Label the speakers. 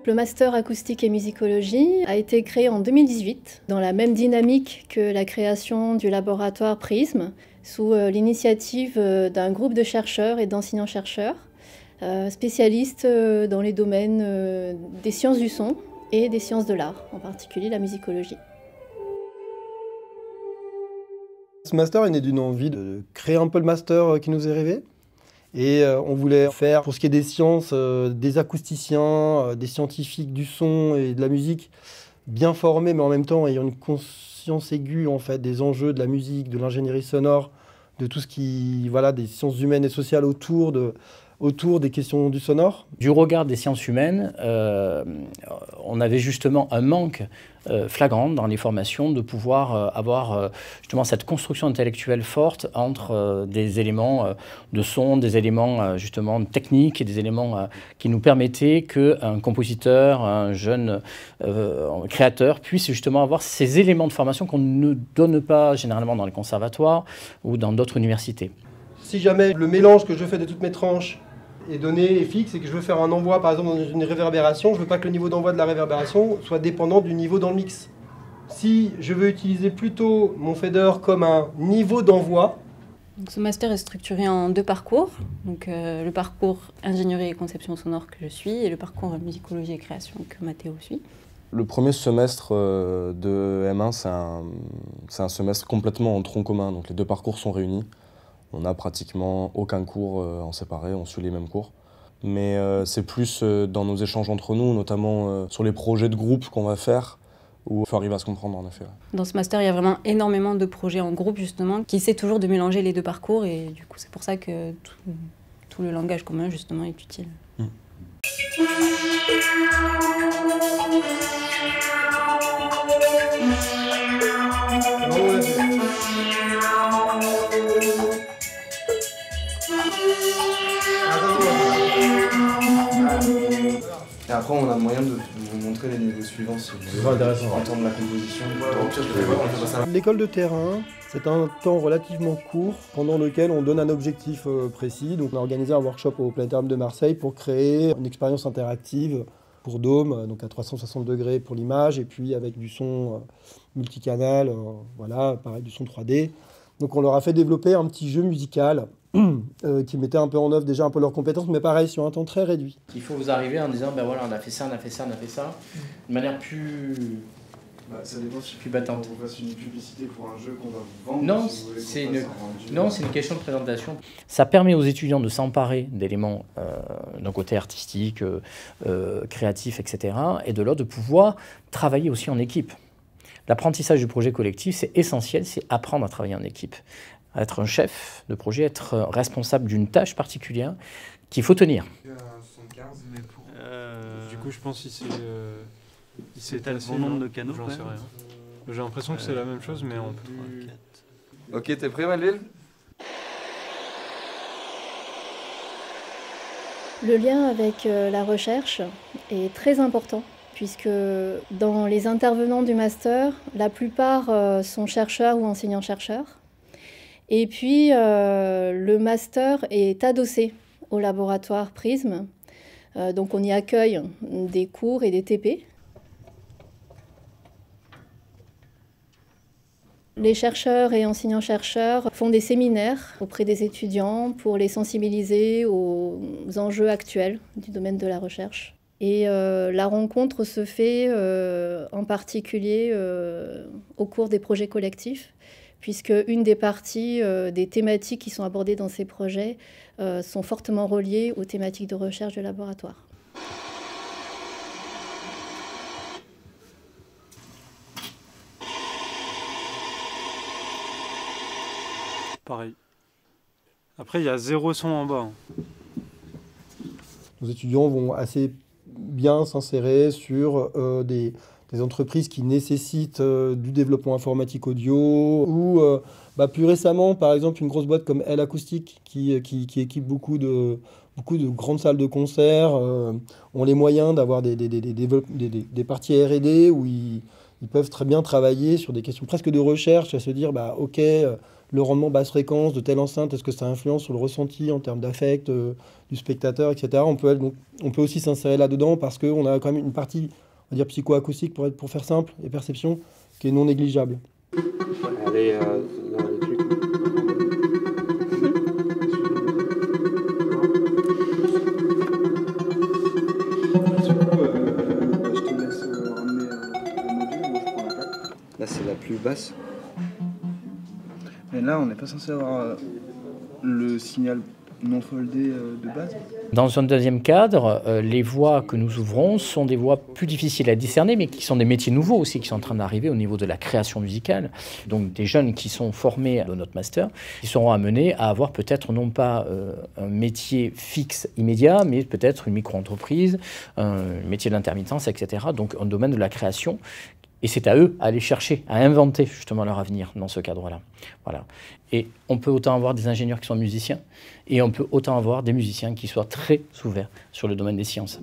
Speaker 1: Le master acoustique et musicologie a été créé en 2018 dans la même dynamique que la création du laboratoire Prisme, sous l'initiative d'un groupe de chercheurs et d'enseignants-chercheurs spécialistes dans les domaines des sciences du son et des sciences de l'art, en particulier la musicologie.
Speaker 2: Ce master est né d'une envie de créer un peu le master qui nous est rêvé. Et on voulait faire, pour ce qui est des sciences, des acousticiens, des scientifiques du son et de la musique, bien formés, mais en même temps ayant une conscience aiguë en fait, des enjeux de la musique, de l'ingénierie sonore, de tout ce qui, voilà, des sciences humaines et sociales autour des questions du sonore.
Speaker 3: Du regard des sciences humaines, on avait justement un manque flagrant dans les formations de pouvoir avoir justement cette construction intellectuelle forte entre des éléments de son, des éléments justement techniques et des éléments qui nous permettaient qu'un compositeur, un jeune créateur puisse justement avoir ces éléments de formation qu'on ne donne pas généralement dans les conservatoires ou dans d'autres universités.
Speaker 2: Si jamais le mélange que je fais de toutes mes tranches est donné et fixe et que je veux faire un envoi par exemple dans une réverbération, je ne veux pas que le niveau d'envoi de la réverbération soit dépendant du niveau dans le mix. Si je veux utiliser plutôt mon fader comme un niveau d'envoi.
Speaker 4: Ce master est structuré en 2 parcours. Donc, le parcours ingénierie et conception sonore que je suis et le parcours musicologie et création que Mathéo suit.
Speaker 5: Le premier semestre de M1, c'est un semestre complètement en tronc commun, donc les 2 parcours sont réunis. On n'a pratiquement aucun cours en séparé, on suit les mêmes cours. Mais c'est plus dans nos échanges entre nous, notamment sur les projets de groupe qu'on va faire, où il faut arriver à se comprendre en effet.
Speaker 4: Dans ce master, il y a vraiment énormément de projets en groupe justement, qui essaient toujours de mélanger les 2 parcours et du coup c'est pour ça que tout le langage commun justement est utile.
Speaker 6: Et après, on a moyen de vous montrer les niveaux suivants si vous voulez entendre la composition.
Speaker 2: L'école de terrain, c'est un temps relativement court pendant lequel on donne un objectif précis. Donc on a organisé un workshop au Planétarium de Marseille pour créer une expérience interactive pour Dôme, donc à 360 degrés pour l'image, et puis avec du son multicanal, voilà, pareil, du son 3D. Donc on leur a fait développer un petit jeu musical qui mettait un peu en œuvre déjà un peu leurs compétences, mais pareil, sur un temps très réduit.
Speaker 3: Il faut vous arriver en disant, ben voilà, on a fait ça, on a fait ça, on a fait ça, de manière plus...
Speaker 6: ça dépend si
Speaker 3: plus battante.
Speaker 6: on fasse une publicité pour un jeu qu'on va vous vendre.
Speaker 3: Non,
Speaker 6: si
Speaker 3: c'est une question de présentation. Ça permet aux étudiants de s'emparer d'éléments d'un côté artistique, créatif, etc. Et de l'autre, de pouvoir travailler aussi en équipe. L'apprentissage du projet collectif, c'est essentiel, c'est apprendre à travailler en équipe. Être un chef de projet, être responsable d'une tâche particulière qu'il faut tenir.
Speaker 7: Du coup, je pense qu'il s'est le bon nombre de canaux, j'en sais rien. J'ai l'impression que c'est la même chose, mais en plus...
Speaker 6: Ok, t'es prêt, Malville?
Speaker 1: Le lien avec la recherche est très important, puisque dans les intervenants du master, la plupart sont chercheurs ou enseignants-chercheurs. Et puis, le master est adossé au laboratoire Prisme. Donc, on y accueille des cours et des TP. Les chercheurs et enseignants-chercheurs font des séminaires auprès des étudiants pour les sensibiliser aux enjeux actuels du domaine de la recherche. Et la rencontre se fait en particulier au cours des projets collectifs, puisque une des parties des thématiques qui sont abordées dans ces projets sont fortement reliées aux thématiques de recherche du laboratoire.
Speaker 7: Pareil. Après, il y a 0 son en bas.
Speaker 2: Nos étudiants vont assez bien s'insérer sur des entreprises qui nécessitent du développement informatique audio ou plus récemment, par exemple, une grosse boîte comme L Acoustique qui équipe beaucoup de grandes salles de concert ont les moyens d'avoir des parties R&D où ils peuvent très bien travailler sur des questions presque de recherche, à se dire, ok, le rendement basse fréquence de telle enceinte, est-ce que ça influence sur le ressenti en termes d'affect du spectateur, etc. On peut aussi s'insérer là-dedans parce qu'on a quand même une partie, on va dire psychoacoustique pour faire simple, et perception, qui est non négligeable.
Speaker 8: Allez, là, c'est la plus basse.
Speaker 6: Mais là, on n'est pas censé avoir le signal non foldé de base.
Speaker 3: Dans un deuxième cadre, les voies que nous ouvrons sont des voies plus difficiles à discerner, mais qui sont des métiers nouveaux aussi, qui sont en train d'arriver au niveau de la création musicale. Donc des jeunes qui sont formés à notre master, qui seront amenés à avoir peut-être non pas un métier fixe immédiat, mais peut-être une micro-entreprise, un métier d'intermittence, etc. Donc un domaine de la création. Et c'est à eux à aller chercher, à inventer justement leur avenir dans ce cadre-là. Voilà. Et on peut autant avoir des ingénieurs qui sont musiciens, et on peut autant avoir des musiciens qui soient très ouverts sur le domaine des sciences.